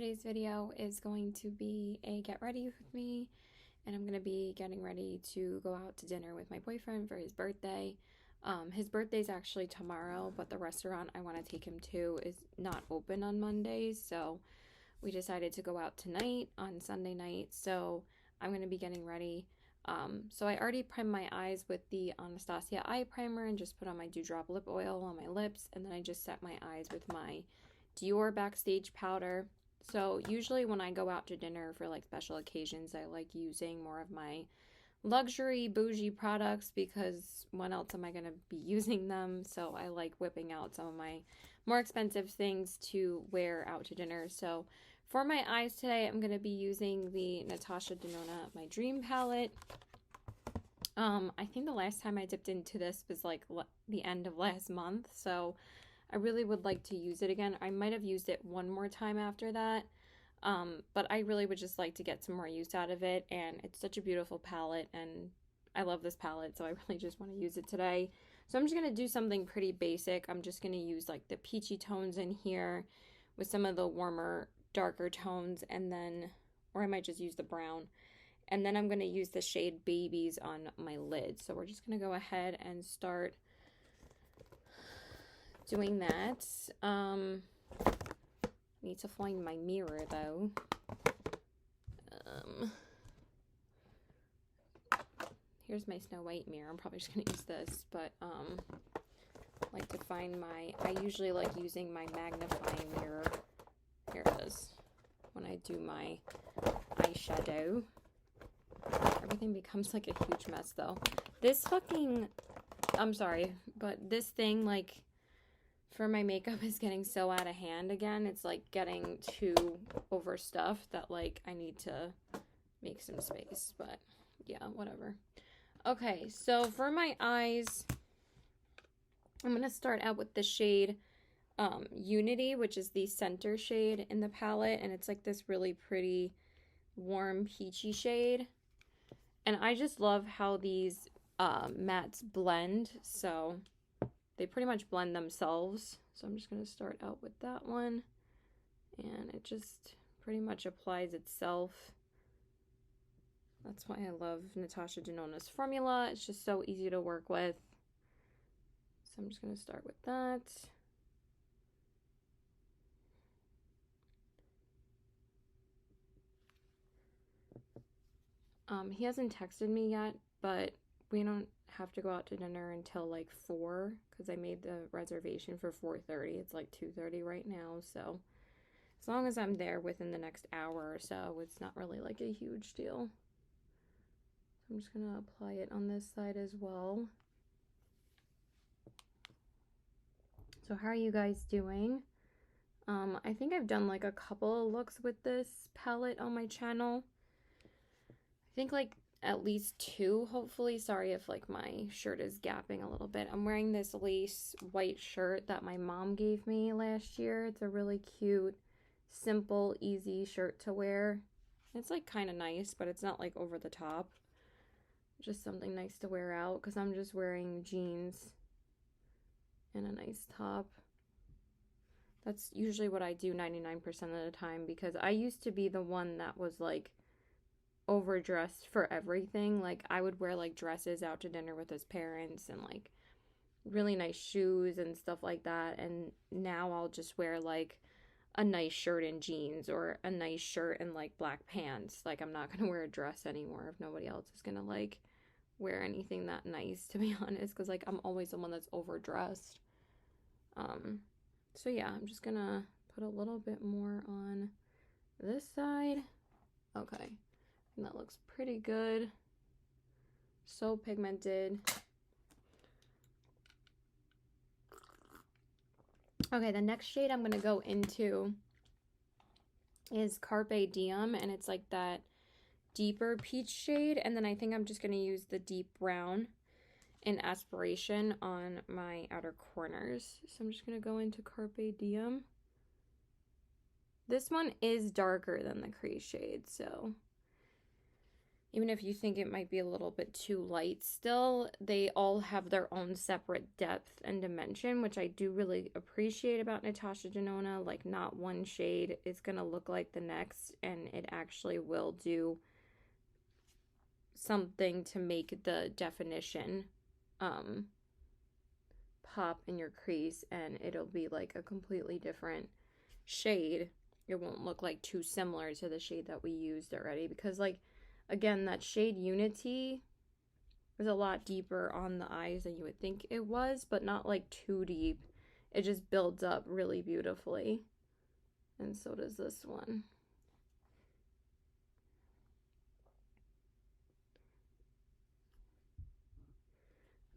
today's video is going to be a get ready with me, and I'm going to be getting ready to go out to dinner with my boyfriend for his birthday. His birthday's actually tomorrow, but the restaurant I want to take him to is not open on Mondays, so we decided to go out tonight on Sunday night, so I'm going to be getting ready. So I already primed my eyes with the Anastasia eye primer and just put on my Dewdrop lip oil on my lips, and then I just set my eyes with my Dior Backstage powder. So usually when I go out to dinner for like special occasions, I like using more of my luxury bougie products because when else am I going to be using them? So I like whipping out some of my more expensive things to wear out to dinner. So for my eyes today, I'm going to be using the Natasha Denona My Dream palette. I think the last time I dipped into this was like the end of last month, so I really would like to use it again. I might have used it one more time after that, but I really would just like to get some more use out of it, and it's such a beautiful palette, and I love this palette, so I really just want to use it today. So I'm just going to do something pretty basic. I'm just going to use like the peachy tones in here with some of the warmer, darker tones, and then, or I might just use the brown. And then I'm going to use the shade Babies on my lid. So we're just going to go ahead and start doing that. Need to find my mirror though. Here's my Snow White mirror. I'm probably just going to use this, but I like to find my, I usually like using my magnifying mirror. Here it is. When I do my eyeshadow. Everything becomes like a huge mess though. This fucking, I'm sorry, but this thing like for my makeup is getting so out of hand again. It's like getting too overstuffed that like I need to make some space, but yeah, whatever. Okay, so for my eyes, I'm going to start out with the shade Unity, which is the center shade in the palette, and it's like this really pretty warm peachy shade. And I just love how these mattes blend, so they pretty much blend themselves. So I'm just going to start out with that one, and it just pretty much applies itself. That's why I love Natasha Denona's formula. It's just so easy to work with. So I'm just going to start with that. He hasn't texted me yet, but we don't have to go out to dinner until like 4 because I made the reservation for 4:30. It's like 2:30 right now, so as long as I'm there within the next hour or so, it's not really like a huge deal. So I'm just going to apply it on this side as well. So how are you guys doing? I think I've done like a couple of looks with this palette on my channel. I think like at least 2, hopefully. Sorry if like my shirt is gapping a little bit. I'm wearing this lace white shirt that my mom gave me last year. It's a really cute, simple, easy shirt to wear. It's like kind of nice, but it's not like over the top. Just something nice to wear out because I'm just wearing jeans and a nice top. That's usually what I do 99% of the time because I used to be the one that was like overdressed for everything. Like I would wear like dresses out to dinner with his parents and like really nice shoes and stuff like that, and now I'll just wear like a nice shirt and jeans or a nice shirt and like black pants. Like I'm not gonna wear a dress anymore if nobody else is gonna like wear anything that nice, to be honest, because like I'm always the one that's overdressed. So yeah, I'm just gonna put a little bit more on this side. Okay. And that looks pretty good. So pigmented. Okay, the next shade I'm going to go into is Carpe Diem, and it's like that deeper peach shade. And then I think I'm just going to use the deep brown in Aspiration on my outer corners. So I'm just going to go into Carpe Diem. This one is darker than the crease shade, so even if you think it might be a little bit too light still, they all have their own separate depth and dimension, which I do really appreciate about Natasha Denona. Like, not one shade is going to look like the next, and it actually will do something to make the definition pop in your crease, and it'll be like a completely different shade. It won't look like too similar to the shade that we used already, because like, again, that shade Unity was a lot deeper on the eyes than you would think it was, but not like too deep. It just builds up really beautifully, and so does this one.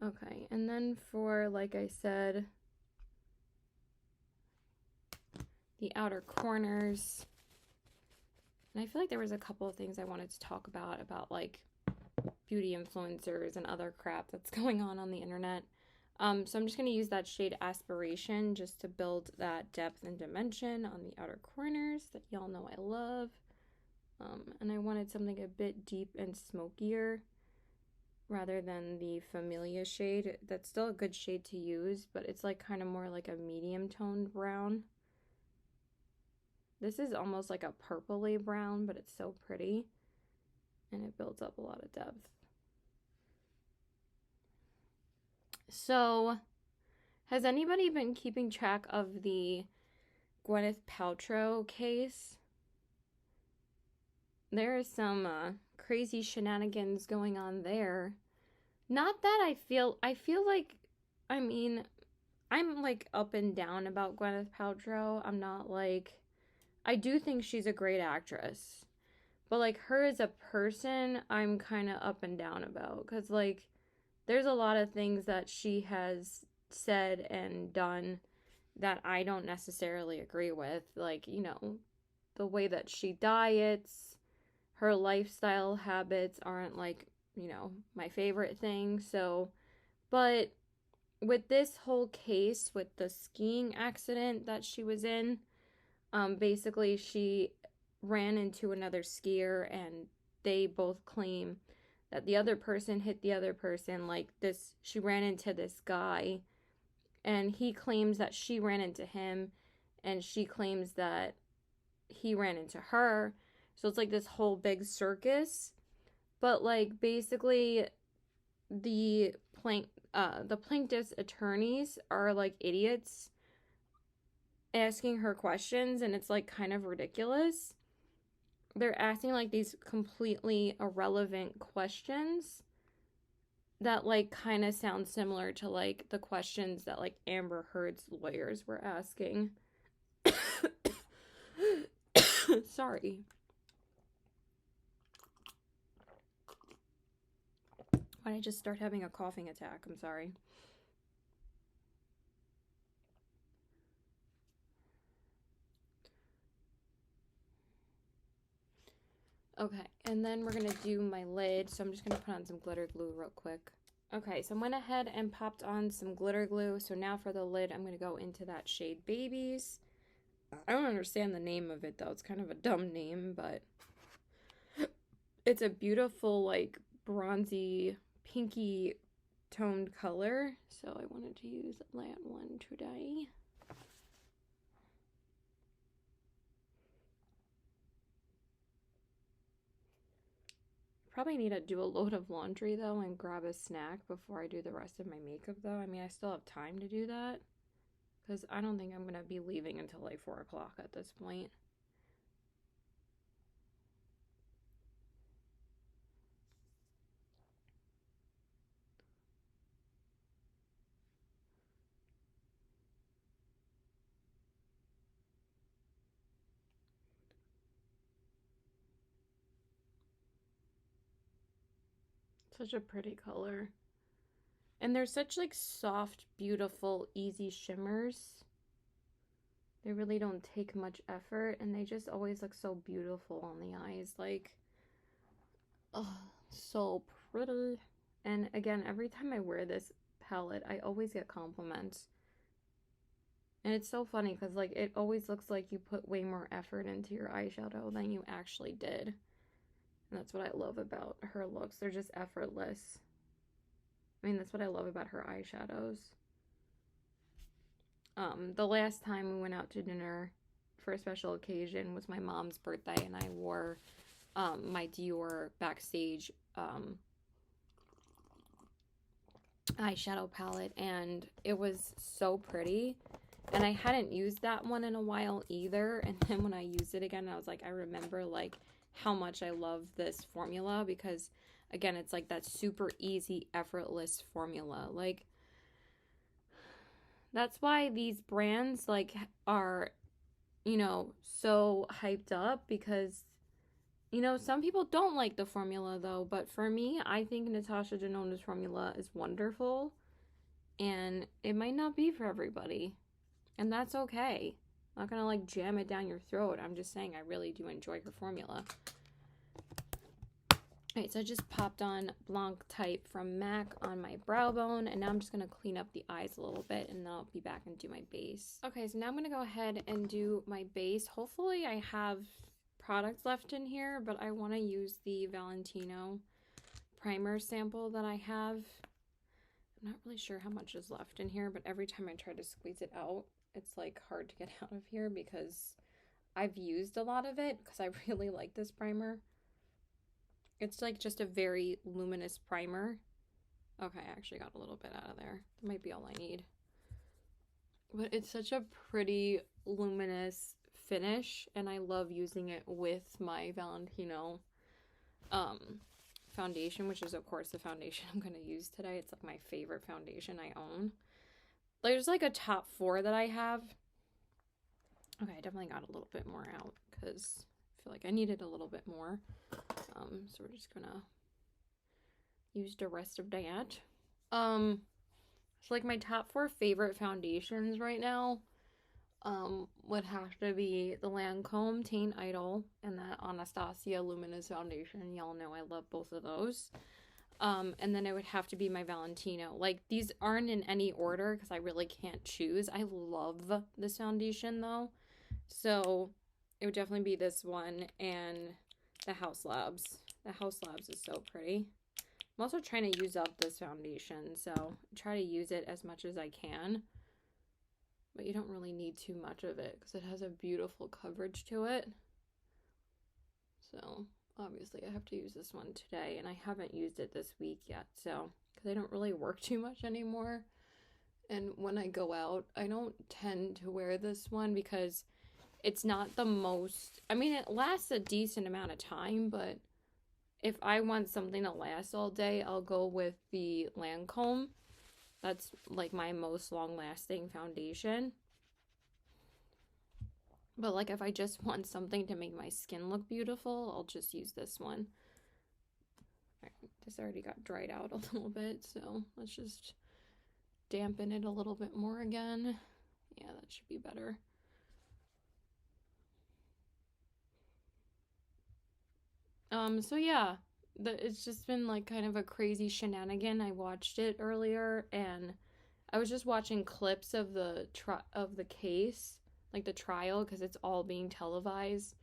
Okay, and then for, like I said, the outer corners, and I feel like there was a couple of things I wanted to talk about like beauty influencers and other crap that's going on the internet. So I'm just going to use that shade Aspiration just to build that depth and dimension on the outer corners that y'all know I love. And I wanted something a bit deep and smokier rather than the Familia shade. That's still a good shade to use, but it's like kind of more like a medium toned brown. This is almost like a purpley brown, but it's so pretty, and it builds up a lot of depth. So, has anybody been keeping track of the Gwyneth Paltrow case? There is some crazy shenanigans going on there. Not that I feel like, I mean, I'm like up and down about Gwyneth Paltrow. I'm not like, I do think she's a great actress, but like her as a person, I'm kind of up and down about, because like there's a lot of things that she has said and done that I don't necessarily agree with. Like, you know, the way that she diets, her lifestyle habits aren't like, you know, my favorite thing. So, but with this whole case with the skiing accident that she was in, basically she ran into another skier, and they both claim that the other person hit the other person. Like, this, she ran into this guy, and he claims that she ran into him, and she claims that he ran into her. So it's like this whole big circus. But like, basically the plaintiff's attorneys are like idiots asking her questions, and it's like kind of ridiculous. They're asking like these completely irrelevant questions that like kind of sound similar to like the questions that like Amber Heard's lawyers were asking. Sorry. Why did I just start having a coughing attack? I'm sorry. Okay, and then we're going to do my lid. So I'm just going to put on some glitter glue real quick. Okay, so I went ahead and popped on some glitter glue. So now for the lid, I'm going to go into that shade Babies. I don't understand the name of it, though. It's kind of a dumb name, but it's a beautiful, like, bronzy, pinky toned color. So I wanted to use that one today. Probably need to do a load of laundry, though, and grab a snack before I do the rest of my makeup, though. I mean, I still have time to do that, because I don't think I'm going to be leaving until like 4 o'clock at this point. Such a pretty color. And they're such like soft, beautiful, easy shimmers. They really don't take much effort, and they just always look so beautiful on the eyes. Like, oh, so pretty. And again, every time I wear this palette, I always get compliments. And it's so funny because like it always looks like you put way more effort into your eyeshadow than you actually did. And that's what I love about her looks. They're just effortless. I mean, that's what I love about her eyeshadows. The last time we went out to dinner for a special occasion was my mom's birthday, and I wore my Dior Backstage eyeshadow palette, and it was so pretty. And I hadn't used that one in a while either. And then when I used it again, I was like, I remember like how much I love this formula, because again, it's like that super easy, effortless formula. Like, that's why these brands like are, you know, so hyped up, because you know, some people don't like the formula though, but for me, I think Natasha Denona's formula is wonderful, and it might not be for everybody. And that's okay. I'm not gonna like jam it down your throat. I'm just saying I really do enjoy her formula. Alright, so I just popped on Blanc Type from MAC on my brow bone, and now I'm just gonna clean up the eyes a little bit, and then I'll be back and do my base. Okay, so now I'm gonna go ahead and do my base. Hopefully I have products left in here, but I want to use the Valentino primer sample that I have. I'm not really sure how much is left in here, but every time I try to squeeze it out, it's like hard to get out of here because I've used a lot of it, because I really like this primer. It's like just a very luminous primer. Okay, I actually got a little bit out of there. That might be all I need. But it's such a pretty luminous finish, and I love using it with my Valentino foundation, which is of course the foundation I'm going to use today. It's like my favorite foundation I own. There's like a top 4 that I have. Okay, I definitely got a little bit more out because I feel like I needed a little bit more. So we're just gonna use the rest of that. So like my top 4 favorite foundations right now would have to be the Lancome Teen Idol and the Anastasia Luminous Foundation. Y'all know I love both of those. And then it would have to be my Valentino. Like, these aren't in any order because I really can't choose. I love this foundation though. So it would definitely be this one and the House Labs. The House Labs is so pretty. I'm also trying to use up this foundation, so try to use it as much as I can. But you don't really need too much of it because it has a beautiful coverage to it. So obviously I have to use this one today, and I haven't used it this week yet, so because I don't really work too much anymore. And when I go out, I don't tend to wear this one because it's not the most, I mean, it lasts a decent amount of time, but if I want something to last all day, I'll go with the Lancome. That's like my most long-lasting foundation. But like if I just want something to make my skin look beautiful, I'll just use this one. All right, this already got dried out a little bit, so let's just dampen it a little bit more again. Yeah, that should be better. So yeah, it's just been like kind of a crazy shenanigan. I watched it earlier, and I was just watching clips of the case, like the trial, because it's all being televised.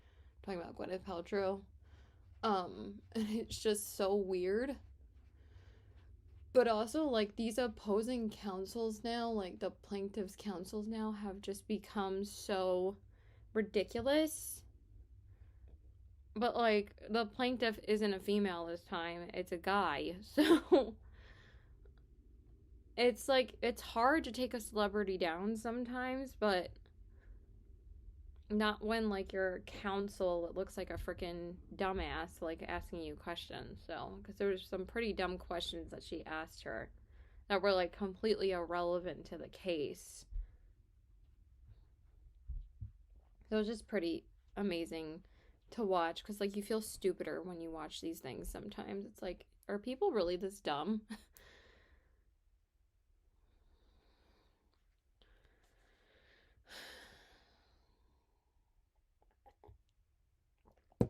I'm talking about Gwyneth Paltrow. And it's just so weird. But also, like, these opposing counsels now, like the plaintiffs' counsels now, have just become so ridiculous. But, like, the plaintiff isn't a female this time, it's a guy. So, it's like, it's hard to take a celebrity down sometimes, but not when, like, your counsel looks like a freaking dumbass, like, asking you questions. So, because there was some pretty dumb questions that she asked her that were, like, completely irrelevant to the case. So it was just pretty amazing to watch, because like you feel stupider when you watch these things sometimes. It's like, are people really this dumb?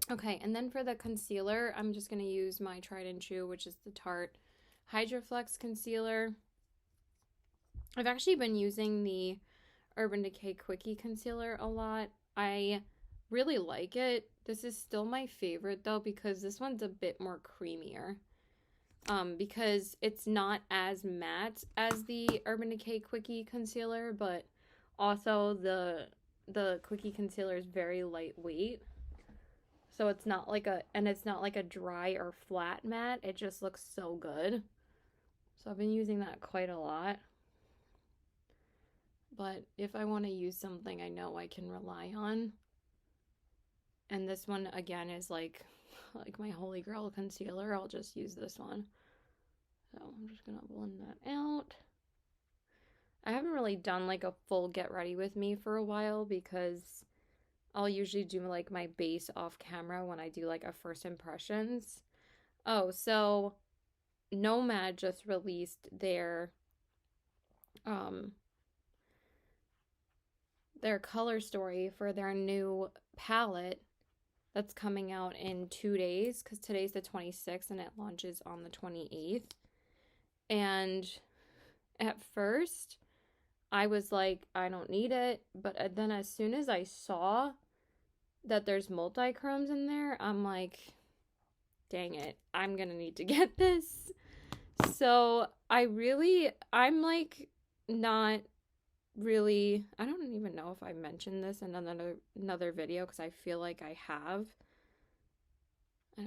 Okay, and then for the concealer, I'm just going to use my tried and true, which is the Tarte Hydroflex concealer. I've actually been using the Urban Decay Quickie concealer a lot. I really like it This is still my favorite though, because this one's a bit more creamier. Because it's not as matte as the Urban Decay Quickie Concealer, but also the Quickie Concealer is very lightweight. So it's not like a dry or flat matte. It just looks so good. So I've been using that quite a lot. But if I want to use something I know I can rely on, and this one again is like my holy grail concealer, I'll just use this one. So I'm just gonna blend that out. I haven't really done like a full get ready with me for a while, because I'll usually do like my base off camera when I do like a first impressions. Oh, so Nomad just released their color story for their new palette that's coming out in 2 days, because today's the 26th and it launches on the 28th. And at first I was like, I don't need it, but then as soon as I saw that there's multi-chromes in there, I'm like, dang it, I'm gonna need to get this. So I'm like not really, I don't even know if I mentioned this in another video, because I feel like I have,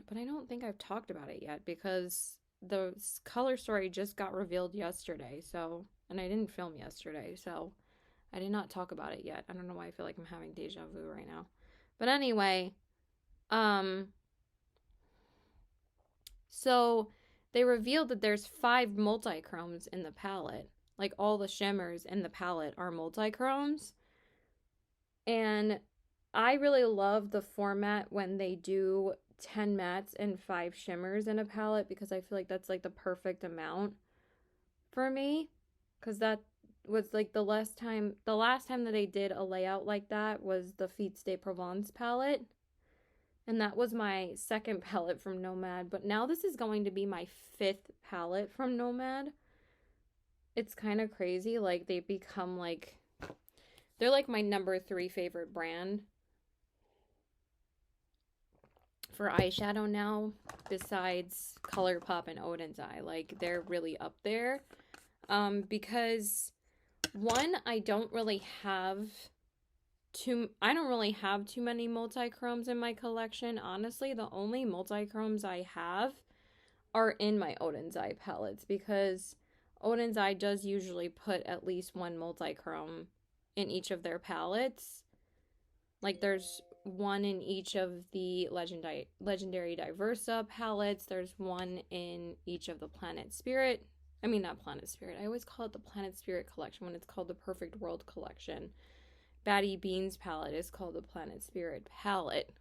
but I don't think I've talked about it yet, because the color story just got revealed yesterday, so, and I didn't film yesterday, so I did not talk about it yet. I don't know why I feel like I'm having deja vu right now. But anyway, so they revealed that there's 5 multi-chromes in the palette. Like all the shimmers in the palette are multi-chromes. And I really love the format when they do 10 mattes and 5 shimmers in a palette, because I feel like that's like the perfect amount for me. Because that was like the last time that I did a layout like that was the Feats de Provence palette. And that was my second palette from Nomad. But now this is going to be my 5th palette from Nomad. It's kind of crazy. Like, they've become like, they're like my number 3 favorite brand for eyeshadow now, besides ColourPop and Odin's Eye. Like, they're really up there. Because one, I don't really have too many multi-chromes in my collection. Honestly, the only multi-chromes I have are in my Odin's Eye palettes, because Odin's Eye does usually put at least 1 multi-chrome in each of their palettes. Like, there's 1 in each of the Legendary Diversa palettes. There's 1 in each of the Planet Spirit. I mean, not Planet Spirit. I always call it the Planet Spirit collection when it's called the Perfect World collection. Batty Beans palette is called the Planet Spirit palette.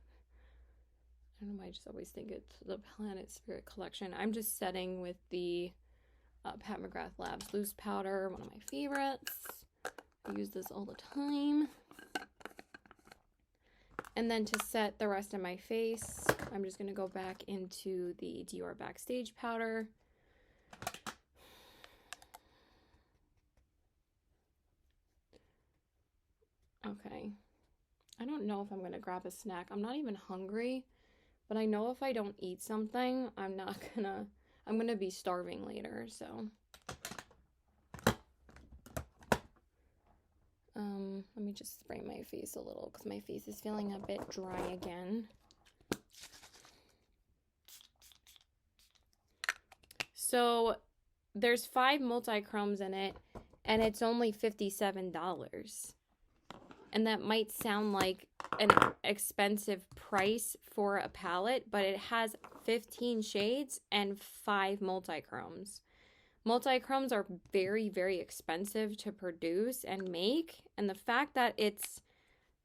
I don't know why I just always think it's the Planet Spirit collection. I'm just setting with the Pat McGrath Labs loose powder, one of my favorites. I use this all the time. And then to set the rest of my face, I'm just going to go back into the Dior Backstage powder. Okay. I don't know if I'm going to grab a snack. I'm not even hungry, but I know if I don't eat something, I'm going to be starving later, so. Let me just spray my face a little, because my face is feeling a bit dry again. So there's 5 multi-chromes in it, and it's only $57. And that might sound like an expensive price for a palette, but it has 15 shades and 5 multi-chromes. Multi-chromes are very, very expensive to produce and make, and the fact that it's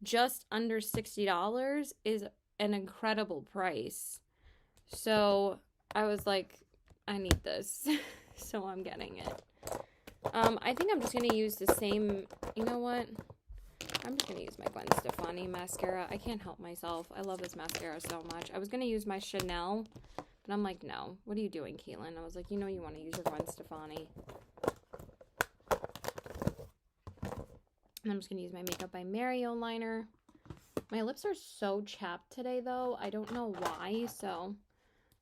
just under $60 is an incredible price. So I was like, I need this, so I'm getting it. I think I'm just going to use the same, you know what? I'm just going to use my Gwen Stefani mascara. I can't help myself. I love this mascara so much. I was going to use my Chanel, but I'm like, no. What are you doing, Caitlin? I was like, you know you want to use your Gwen Stefani. And I'm just going to use my Makeup by Mario liner. My lips are so chapped today, though. I don't know why, so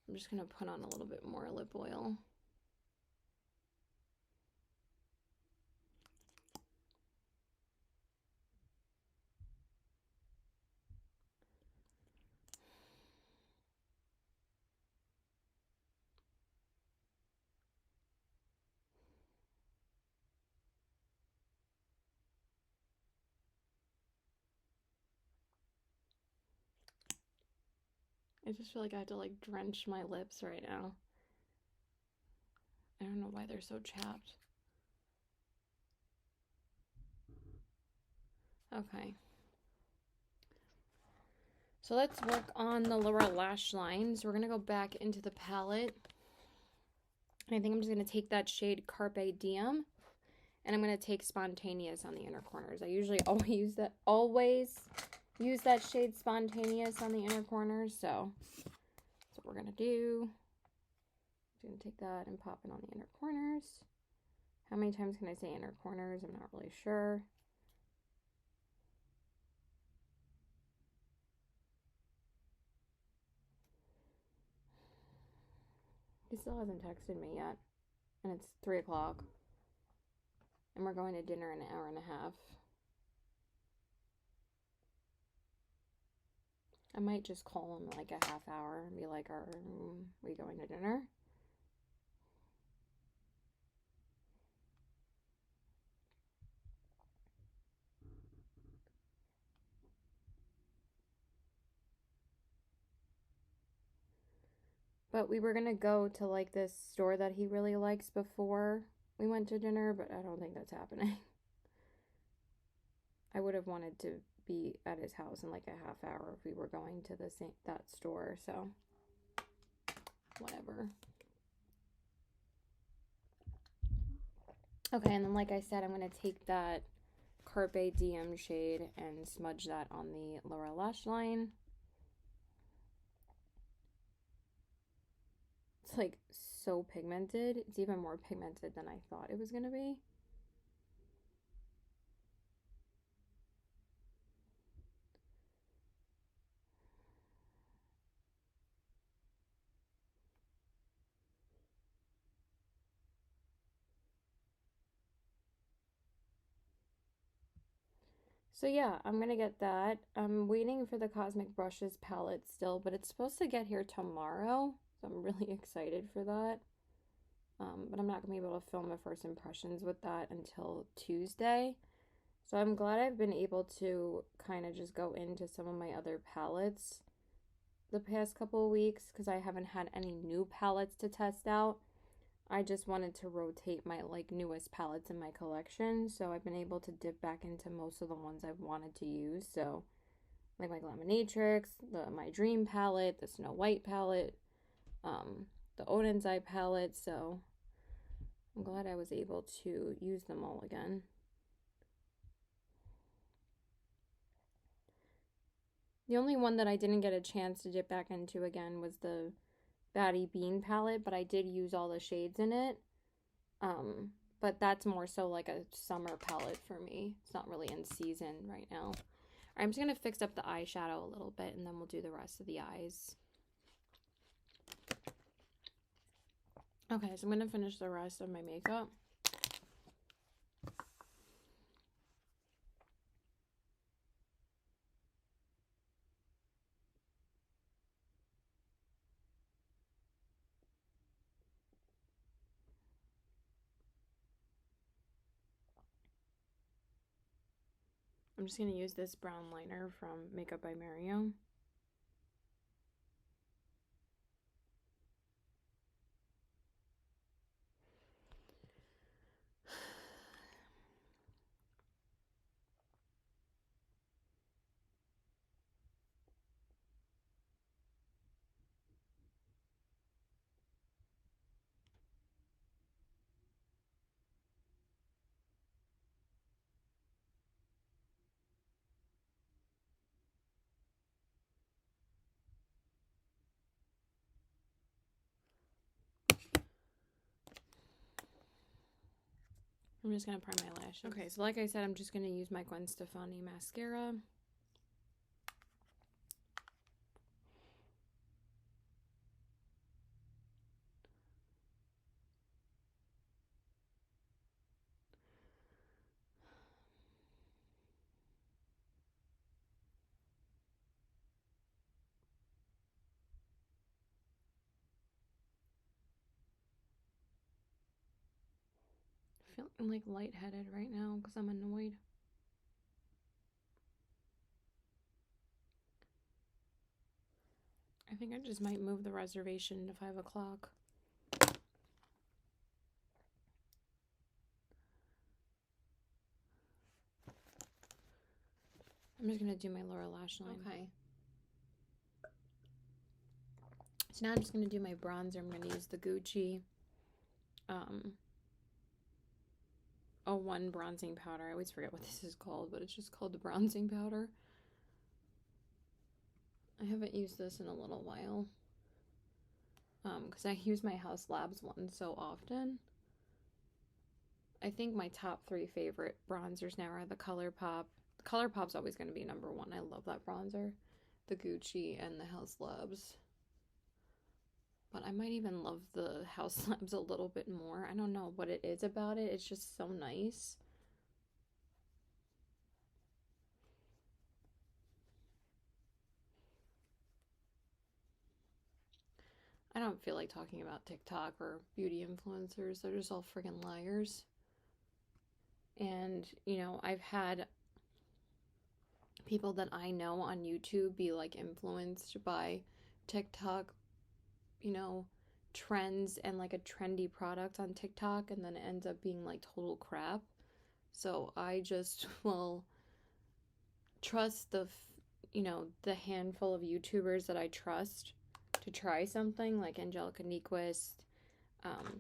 I'm just going to put on a little bit more lip oil. I just feel like I have to like drench my lips right now. I don't know why they're so chapped. Okay. So let's work on the lower lash line. So we're going to go back into the palette. And I think I'm just going to take that shade Carpe Diem. And I'm going to take Spontaneous on the inner corners. I usually always use that shade Spontaneous on the inner corners. So that's what we're going to do. I'm going to take that and pop it on the inner corners. How many times can I say inner corners? I'm not really sure. He still hasn't texted me yet. And it's 3 o'clock. And we're going to dinner in an hour and a half. I might just call him like a half hour and be like, are we going to dinner? But we were going to go to like this store that he really likes before we went to dinner, but I don't think that's happening. I would have wanted to be at his house in like a half hour if we were going to that store, so whatever. Okay, and then like I said, I'm going to take that Carpe Diem shade and smudge that on the lower lash line. It's like so pigmented. It's even more pigmented than I thought it was going to be. So yeah, I'm going to get that. I'm waiting for the Cosmic Brushes palette still, but it's supposed to get here tomorrow. So I'm really excited for that. But I'm not going to be able to film the first impressions with that until Tuesday. So I'm glad I've been able to kind of just go into some of my other palettes the past couple of weeks because I haven't had any new palettes to test out. I just wanted to rotate my like newest palettes in my collection, so I've been able to dip back into most of the ones I've wanted to use. So like my Glaminatrix, the My Dream palette, the Snow White palette, the Odin's Eye palette. So I'm glad I was able to use them all again. The only one that I didn't get a chance to dip back into again was the Batty Bean palette, but I did use all the shades in it. But that's more so like a summer palette for me. It's not really in season right now. I'm just going to fix up the eyeshadow a little bit and then we'll do the rest of the eyes. Okay, so I'm going to finish the rest of my makeup. I'm just going to use this brown liner from Makeup by Mario. I'm just going to prime my lashes. Okay, so like I said, I'm just going to use my Gwen Stefani mascara. feeling like lightheaded right now because I'm annoyed. I think I just might move the reservation to 5 o'clock. I'm just going to do my lower lash line. Okay. So now I'm just going to do my bronzer. I'm going to use the Gucci 01 bronzing powder. I always forget what this is called, but it's just called the bronzing powder. I haven't used this in a little while because I use my House Labs one so often. I think my top 3 favorite bronzers now are the ColourPop. The ColourPop's always going to be number 1. I love that bronzer. The Gucci and the House Labs. But I might even love the House Labs a little bit more. I don't know what it is about it. It's just so nice. I don't feel like talking about TikTok or beauty influencers. They're just all friggin' liars. And, you know, I've had people that I know on YouTube be like influenced by TikTok, you know, trends and like a trendy product on TikTok, and then it ends up being like total crap. So I just will trust the handful of YouTubers that I trust to try something, like Angelica Nyquist,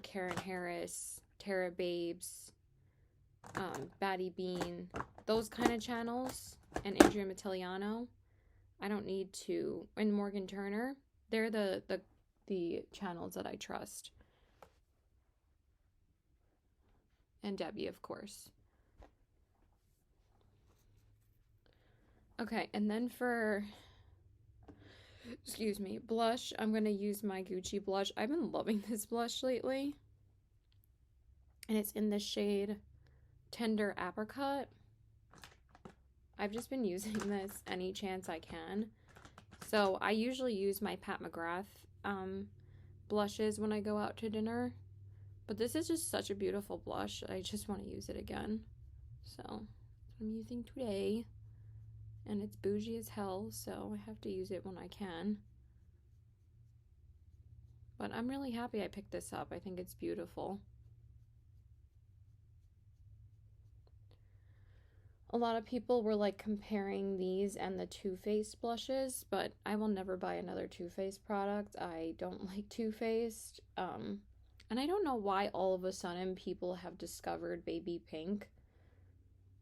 Karen Harris, Tara Babes, Batty Bean, those kind of channels, and Andrea Mattiliano. I don't need to, and Morgan Turner. They're the channels that I trust. And Debbie, of course. Okay, and then for, blush, I'm going to use my Gucci blush. I've been loving this blush lately. And it's in the shade Tender Apricot. I've just been using this any chance I can. So I usually use my Pat McGrath blushes when I go out to dinner. But this is just such a beautiful blush. I just want to use it again. So that's what I'm using today. And it's bougie as hell, so I have to use it when I can. But I'm really happy I picked this up. I think it's beautiful. A lot of people were like comparing these and the Too Faced blushes, but I will never buy another Too Faced product. I don't like Too Faced. And I don't know why all of a sudden people have discovered baby pink.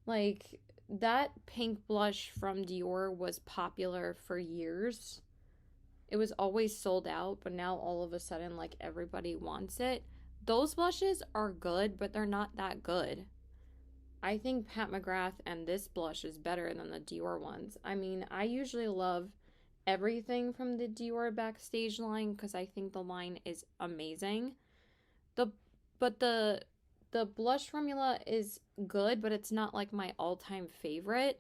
Like, that pink blush from Dior was popular for years. It was always sold out, but now all of a sudden, like, everybody wants it. Those blushes are good, but they're not that good. I think Pat McGrath and this blush is better than the Dior ones. I mean, I usually love everything from the Dior Backstage line because I think the line is amazing. But the blush formula is good, but it's not like my all-time favorite.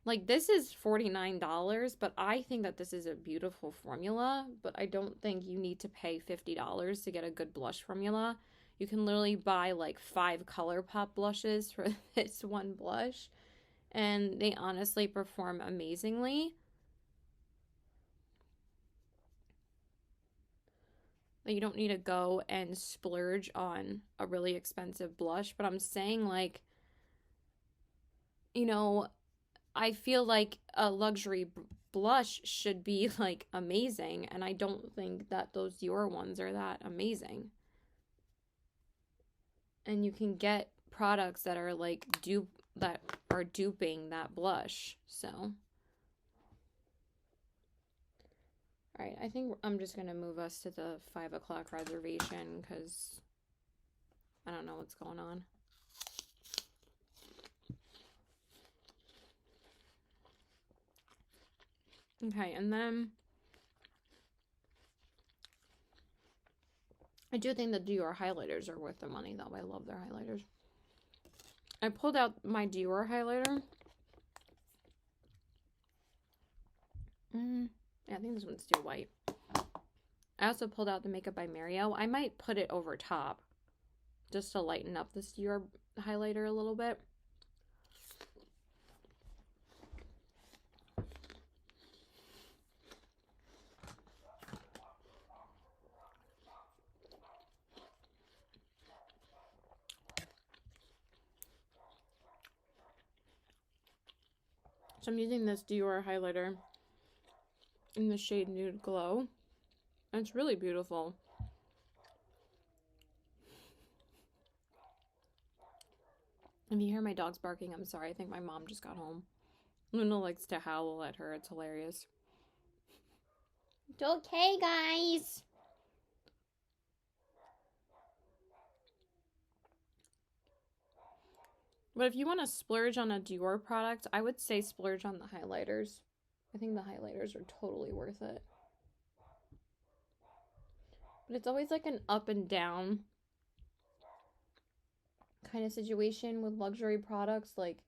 Like, this is $49, but I think that this is a beautiful formula, but I don't think you need to pay $50 to get a good blush formula. You can literally buy like 5 ColourPop blushes for this one blush, and they honestly perform amazingly. Like, you don't need to go and splurge on a really expensive blush, but I'm saying, like, you know, I feel like a luxury blush should be like amazing, and I don't think that those Dior ones are that amazing. And you can get products that are like duping that blush. So, all right, I think I'm just gonna move us to the 5 o'clock reservation because I don't know what's going on. Okay, and then I do think the Dior highlighters are worth the money, though. I love their highlighters. I pulled out my Dior highlighter. Yeah, I think this one's too white. I also pulled out the Makeup by Mario. I might put it over top just to lighten up this Dior highlighter a little bit. So I'm using this Dior highlighter in the shade Nude Glow. And it's really beautiful. If you hear my dogs barking, I'm sorry. I think my mom just got home. Luna likes to howl at her. It's hilarious. It's okay, guys. But if you want to splurge on a Dior product, I would say splurge on the highlighters. I think the highlighters are totally worth it. But it's always like an up and down kind of situation with luxury products. Like,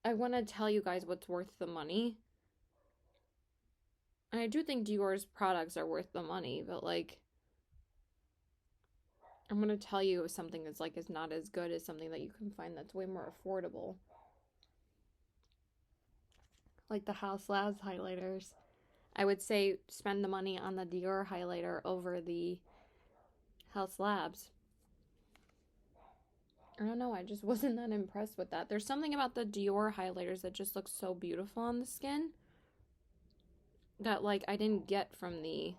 I want to tell you guys what's worth the money. And I do think Dior's products are worth the money, but like, I'm going to tell you if something that's like is not as good as something that you can find that's way more affordable. Like the House Labs highlighters. I would say spend the money on the Dior highlighter over the House Labs. I don't know, I just wasn't that impressed with that. There's something about the Dior highlighters that just looks so beautiful on the skin that like I didn't get from the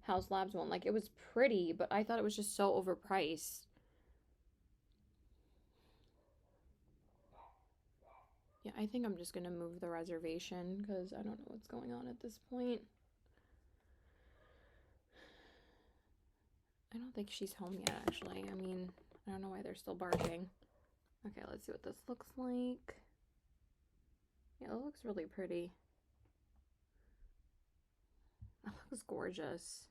House Labs one. Like, it was pretty, but I thought it was just so overpriced. Yeah, I think I'm just gonna move the reservation because I don't know what's going on at this point. I don't think she's home yet, actually. I mean, I don't know why they're still barking. Okay, let's see what this looks like. Yeah, it looks really pretty. That looks gorgeous.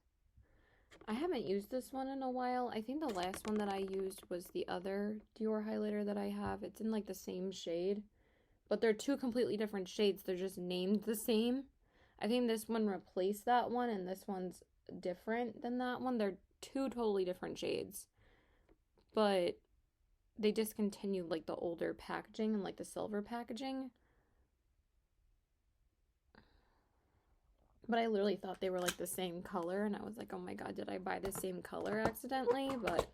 I haven't used this one in a while. I think the last one that I used was the other Dior highlighter that I have. It's in like the same shade, but they're two completely different shades. They're just named the same. I think this one replaced that one, and this one's different than that one. They're two totally different shades, but they discontinued like the older packaging and like the silver packaging. But I literally thought they were like the same color, and I was like, oh my god, did I buy the same color accidentally? But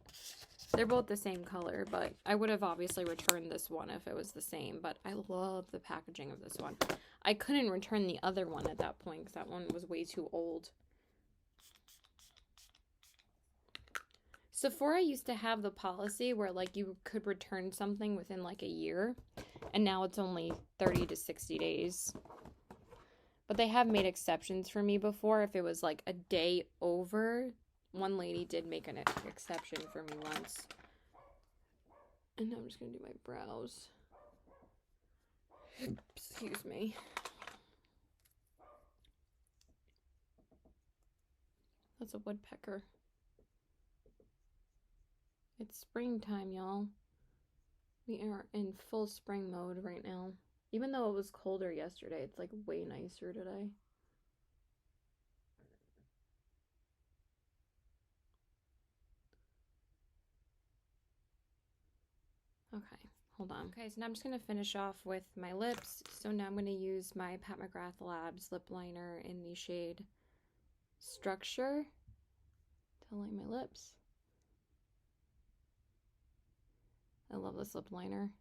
they're both the same color, but I would have obviously returned this one if it was the same, but I love the packaging of this one. I couldn't return the other one at that point because that one was way too old. Sephora used to have the policy where like you could return something within like a year, and now it's only 30 to 60 days. But they have made exceptions for me before if it was like a day over. One lady did make an exception for me once. And now I'm just going to do my brows. Excuse me. That's a woodpecker. It's springtime, y'all. We are in full spring mode right now. Even though it was colder yesterday, it's like way nicer today. Okay, hold on. Okay, so now I'm just going to finish off with my lips. So now I'm going to use my Pat McGrath Labs lip liner in the shade Structure to line my lips. I love this lip liner.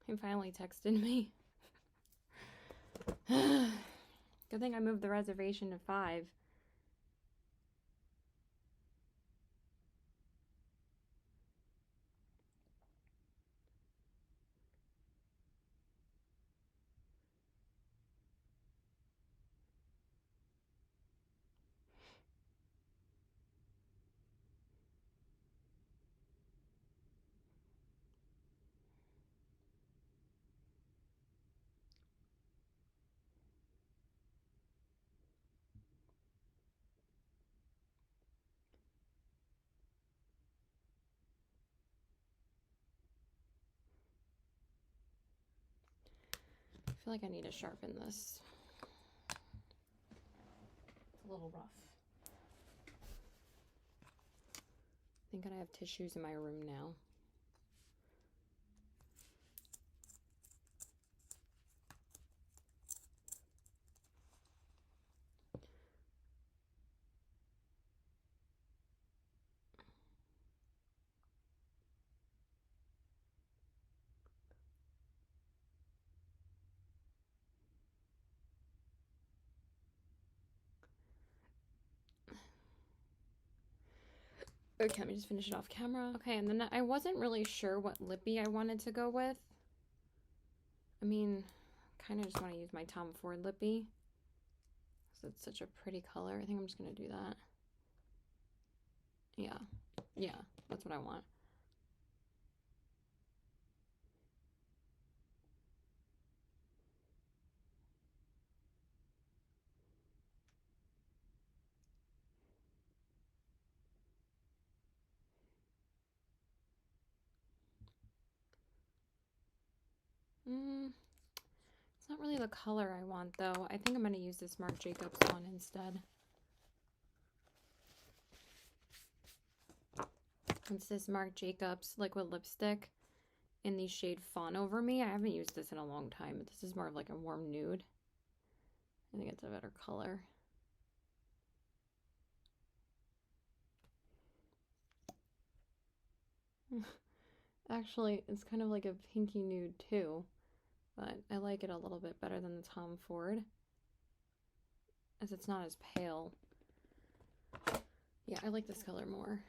He finally texted me. Good thing I moved the reservation to 5. feel like I need to sharpen this. It's a little rough. Thinking I have tissues in my room now. Okay, let me just finish it off camera. Okay, and then I wasn't really sure what lippy I wanted to go with. I mean, kind of just want to use my Tom Ford lippy. So it's such a pretty color. I think I'm just going to do that. Yeah, that's what I want. It's not really the color I want, though. I think I'm going to use this Marc Jacobs one instead. It's this Marc Jacobs liquid lipstick in the shade Fawn Over Me. I haven't used this in a long time, but this is more of like a warm nude. I think it's a better color. Actually, it's kind of like a pinky nude too, but I like it a little bit better than the Tom Ford, as it's not as pale. Yeah, I like this color more.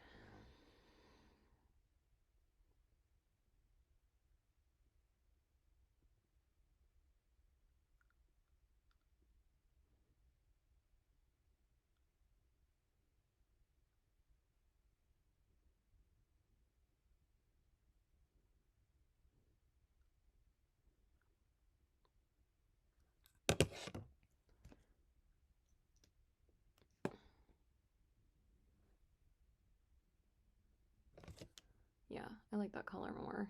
Yeah, I like that color more.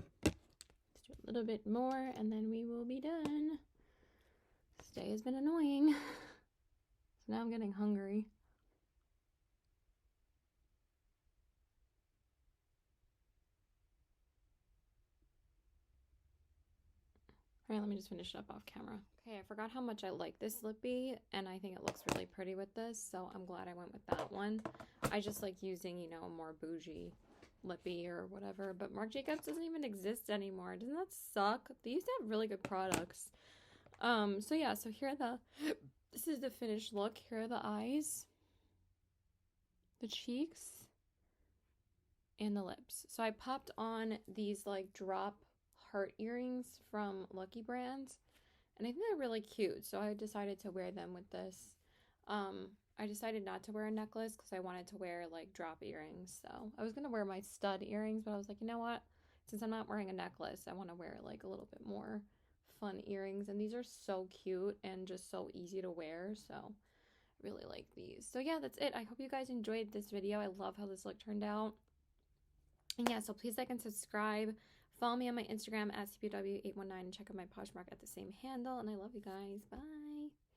Let's do a little bit more and then we will be done. This day has been annoying. So now I'm getting hungry. All right, let me just finish it up off camera. Okay, I forgot how much I like this lippy, and I think it looks really pretty with this, so I'm glad I went with that one. I just like using, you know, a more bougie lippy or whatever, but Marc Jacobs doesn't even exist anymore. Doesn't that suck? They used to have really good products. So yeah, so here are this is the finished look. Here are the eyes, the cheeks, and the lips. So I popped on these like drop heart earrings from Lucky Brand, and I think they're really cute, so I decided to wear them with this. I decided not to wear a necklace because I wanted to wear like drop earrings. So I was gonna wear my stud earrings, but I was like, you know what, since I'm not wearing a necklace, I want to wear like a little bit more fun earrings, and these are so cute and just so easy to wear, so I really like these. So yeah, that's it. I hope you guys enjoyed this video. I love how this look turned out. And yeah, so please like and subscribe. Follow me on my Instagram at CPW819 and check out my Poshmark at the same handle. And I love you guys. Bye.